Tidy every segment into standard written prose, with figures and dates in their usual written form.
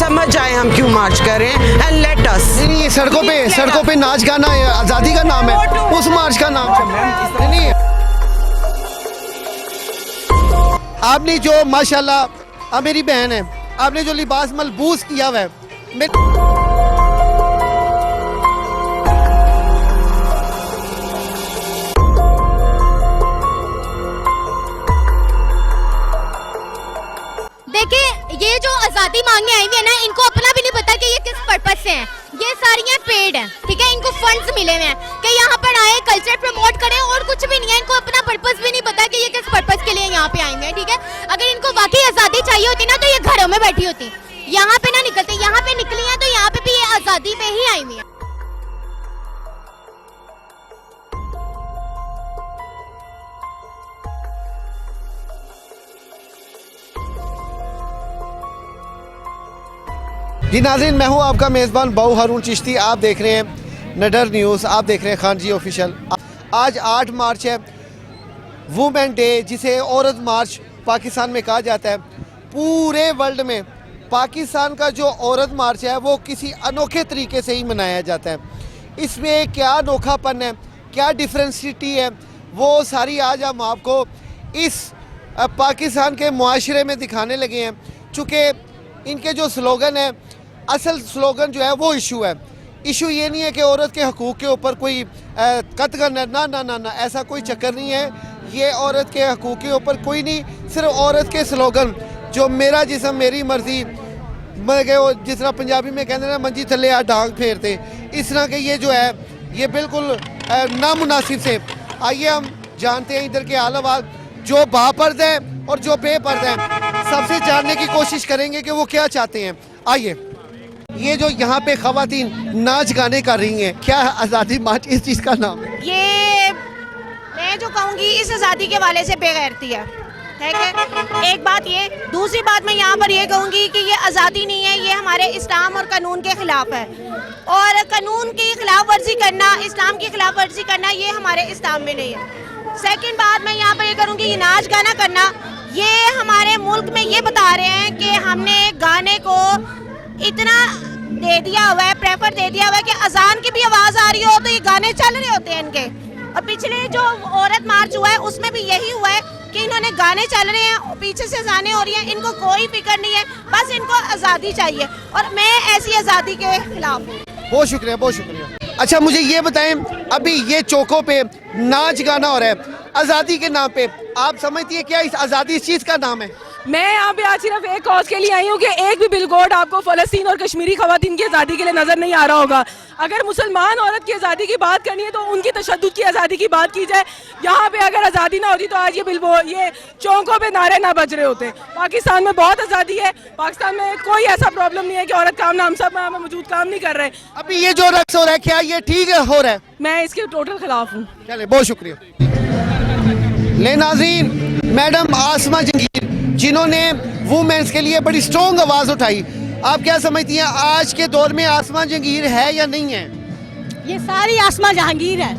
समझ आए हम क्यों मार्च कर रहे हैं एंड लेट अस। नहीं, सड़कों पे नाच गाना आज़ादी का नाम है, उस मार्च का नाम नहीं है। आपने जो माशाल्लाह आप मेरी बहन है, आपने जो लिबास मलबूस किया हुआ है, देखिए ये जो आज़ादी मांगने आई हुई है ना, इनको अपना भी नहीं पता कि ये किस पर्पस से हैं। ये सारी पेड हैं, ठीक है, इनको फंड्स मिले हुए हैं कि यहाँ पर आए कल्चर प्रमोट करें और कुछ भी नहीं है। इनको अपना पर्पस भी नहीं पता कि ये किस पर्पस के लिए यहाँ पे आए हुए हैं, ठीक है। अगर इनको वाकई आज़ादी चाहिए होती ना तो ये घरों में बैठी होती, यहाँ पे ना निकलते। यहाँ पे निकली है तो यहाँ पे भी ये आज़ादी पे ही आई हुई है। जी नाज़रीन, मैं हूं आपका मेज़बान बाऊ हारून चिश्ती। आप देख रहे हैं नडर न्यूज़, आप देख रहे हैं खान जी ऑफिशियल। आज 8 मार्च है, वुमेन डे, जिसे औरत मार्च पाकिस्तान में कहा जाता है। पूरे वर्ल्ड में पाकिस्तान का जो औरत मार्च है वो किसी अनोखे तरीके से ही मनाया जाता है। इसमें क्या अनोखापन है, क्या डिफरेंसिटी है, वो सारी आज हम आपको इस पाकिस्तान के मुआशरे में दिखाने लगे हैं। चूँकि इनके जो स्लोगन है, असल स्लोगन जो है वो इशू है। इशू ये नहीं है कि औरत के हकूक़ के ऊपर कोई कतगन है, ना ना ना ना, ऐसा कोई चक्कर नहीं है। ये औरत के हकूक़ के ऊपर कोई नहीं, सिर्फ औरत के स्लोगन जो मेरा जिस्म मेरी मर्ज़ी, जिस तरह पंजाबी में कहते हैं ना, मंजी थले आ डांग फेरते, इस तरह के ये जो है ये बिल्कुल नामुनासिब से। आइए हम जानते हैं इधर के हाल जो बापर्द हैं और जो बेपर्द हैं, सबसे जानने की कोशिश करेंगे कि वो क्या चाहते हैं। आइए, ये जो यहाँ पे ख़वातीन नाच गाने कर रही हैं, क्या आज़ादी मार्च इस चीज़ का नाम है? ये मैं जो कहूँगी इस आज़ादी के वाले से बेगैरती है, ठीक है। एक बात ये, दूसरी बात मैं यहाँ पर ये कहूँगी कि ये आज़ादी नहीं है, ये हमारे इस्लाम और कानून के ख़िलाफ़ है। और कानून की खिलाफ वर्जी करना, इस्लाम की खिलाफ वर्जी करना, ये हमारे इस्लाम में नहीं है। सेकंड बात मैं यहाँ पर ये करूँगी, ये नाच गाना करना, ये हमारे मुल्क में ये बता रहे हैं कि हमने गाने को इतना दे दिया हुआ है, प्रेफर दे दिया हुआ है कि अजान की भी आवाज़ आ रही हो तो ये गाने चल रहे होते हैं इनके। और पिछले जो औरत मार्च हुआ है उसमें भी यही हुआ है कि इन्होंने गाने चल रहे हैं, पीछे से अजानें हो रही हैं, इनको कोई फिक्र नहीं है, बस इनको आज़ादी चाहिए। और मैं ऐसी आज़ादी के खिलाफ हूँ। बहुत शुक्रिया, बहुत शुक्रिया। अच्छा, मुझे ये बताएं, अभी ये चौकों पे नाच गाना हो रहा है आज़ादी के नाम पे, आप समझती है क्या इस आज़ादी इस चीज़ का नाम है? मैं यहाँ पे आज सिर्फ एक कॉज के लिए आई हूँ कि एक भी बिलबोर्ड आपको फ़लस्तीन और कश्मीरी ख़वातीन की आज़ादी के लिए नज़र नहीं आ रहा होगा। अगर मुसलमान औरत की आज़ादी की बात करनी है तो उनकी तशद्दुद की आज़ादी की बात की जाए। यहाँ पे अगर आज़ादी ना होती तो आज ये बिलबोर्ड, ये चौकों पे नारे ना बज रहे होते। पाकिस्तान में बहुत आज़ादी है, पाकिस्तान में कोई ऐसा प्रॉब्लम नहीं है कि औरत काम ना, हम सब मौजूद काम नहीं कर रहे। अभी ये जो रक्स हो रहा है, क्या ये ठीक है हो रहा है? मैं इसके टोटल खिलाफ हूँ। चले, बहुत शुक्रिया। ले नाज़रीन, मैडम आसमा जंगीर, जिन्होंने वुमेन्स के लिए बड़ी स्ट्रॉन्ग आवाज़ उठाई, आप क्या समझती हैं आज के दौर में आसमा जंगीर है या नहीं है? ये सारी आसमा जहांगीर है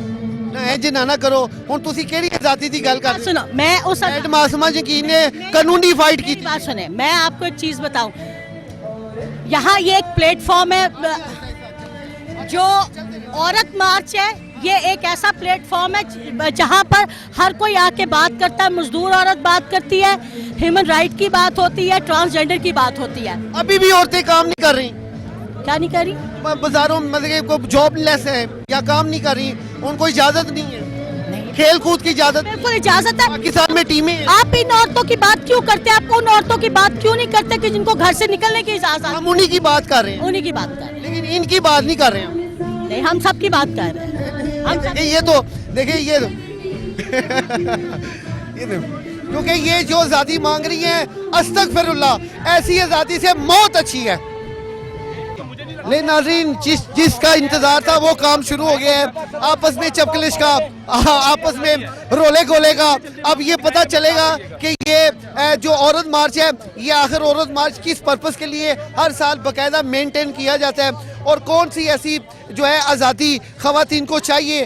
ना जिन्ना ना करो हुण तुसी केड़ी आज़ादी दी गल कर? सुनो, मैं उस मैडम आसमा जंगीर ने कानूनी फाइट की। बात सुने, मैं आपको एक चीज़ बताऊं, यहाँ ये एक प्लेटफॉर्म है, जो औरत मार्च है, ये एक ऐसा प्लेटफॉर्म है जहाँ पर हर कोई आके बात करता है। मजदूर औरत बात करती है, ह्यूमन राइट की बात होती है, ट्रांसजेंडर की बात होती है। अभी भी औरतें काम नहीं कर रही, क्या नहीं कर रही? बाजारों में मतलब जॉब लेस है या काम नहीं कर रही, उनको इजाजत नहीं है, खेल कूद की इजाजत। बिल्कुल इजाजत है। पाकिस्तान में टीमें हैं। आप इन औरतों की बात क्यों करते हैं? आप उन औरतों की बात क्यों नहीं करते कि जिनको घर से निकलने की इजाजत? हम उन्हीं की बात कर रहे हैं, उन्हीं की बात कर रहे हैं, लेकिन इनकी बात नहीं कर रहे हैं। नहीं, हम सब की बात कर रहे हैं। ये तो देखिए ये क्योंकि ये जो आज़ादी मांग रही है, अस्तगफिरुल्लाह, ऐसी आज़ादी से मौत अच्छी है। ले नाज़रीन, जिसका इंतजार था वो काम शुरू हो गया है। आपस में चपकलिश का, आपस में रोले गोले का। अब ये पता चलेगा कि ये जो औरत मार्च है, ये आखिर औरत मार्च किस पर्पस के लिए हर साल बाकायदा मेंटेन किया जाता है, और कौन सी ऐसी जो है आज़ादी ख़वातीन को चाहिए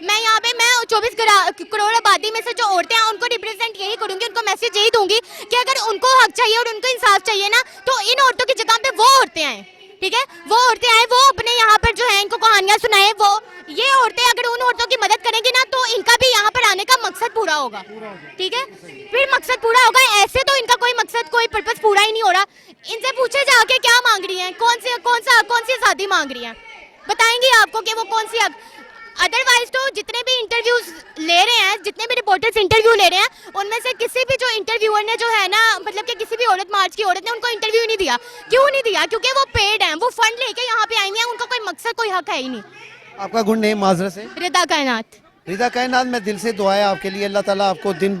मैं यहाँ पे मैं 24 करोड़ आबादी में से जो औरतें हैं उनको रिप्रेजेंट यही करूंगी, उनको मैसेज यही दूंगी कि अगर उनको हक चाहिए और उनको इंसाफ चाहिए ना, तो इन औरतों की जगह पे वो औरतें आए, ठीक है, वो औरतें आए, वो अपने यहाँ पर जो है इनको कहानियां सुनाए, वो ये औरतें अगर उन औरतों की मदद करेंगी ना तो इनका भी यहाँ पर आने का मकसद पूरा होगा, ठीक है, फिर मकसद पूरा होगा। ऐसे तो इनका कोई मकसद कोई पर्पस पूरा ही नहीं हो रहा। इनसे पूछे जाके क्या मांग रही हैं, कौन सी आज़ादी मांग रही हैं, बताएंगी आपको कि वो कौन सी। अदरवाइज तो जितने भी इंटरव्यूज ले रहे हैं, जितने भी रिपोर्टर्स इंटरव्यू ले रहे हैं, उनमें से किसी भी जो इंटरव्यूअर ने जो है ना, मतलब कि किसी भी औरत मार्च की औरत ने उनको इंटरव्यू नहीं दिया। क्यों नहीं दिया? क्योंकि वो पेड हैं, वो फंड लेके यहाँ पे आई हैं, उनका कोई मकसद कोई हक है ही नहीं। आपका गुड नेम माजरत से? रिदा कायनात। रिदा कायनात, मैं दिल से दुआएं आपके लिए, अल्लाह ताला आपको दिन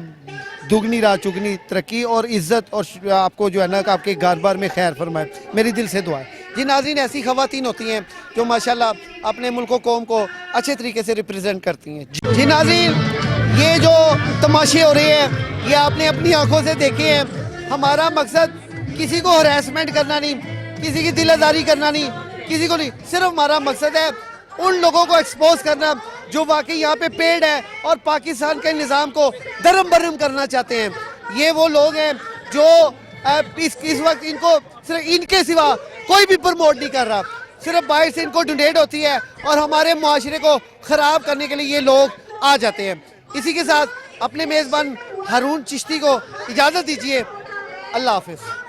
दुगनी रात चुगनी तरक्की और इज्जत और आपको जो है ना आपके घर बार में खैर फरमाए, मेरी दिल से दुआ है। जी नाज़रीन, ऐसी ख़वातीन होती हैं जो माशाल्लाह अपने मुल्क कौम को अच्छे तरीके से रिप्रेजेंट करती हैं। जी नाज़रीन, ये जो तमाशे हो रहे हैं ये आपने अपनी आंखों से देखे हैं। हमारा मकसद किसी को हरासमेंट करना नहीं, किसी की दिल आज़ारी करना नहीं, किसी को नहीं, सिर्फ हमारा मकसद है उन लोगों को एक्सपोज करना जो वाकई यहाँ पे पेड़ है और पाकिस्तान के निज़ाम को दरम बरम करना चाहते हैं। ये वो लोग हैं जो इस वक्त इनको सिर्फ इनके सिवा कोई भी प्रमोट नहीं कर रहा, सिर्फ बाहर से इनको डोनेट होती है और हमारे मुआशरे को ख़राब करने के लिए ये लोग आ जाते हैं। इसी के साथ अपने मेज़बान हारून चिश्ती को इजाज़त दीजिए। अल्लाह हाफिज़।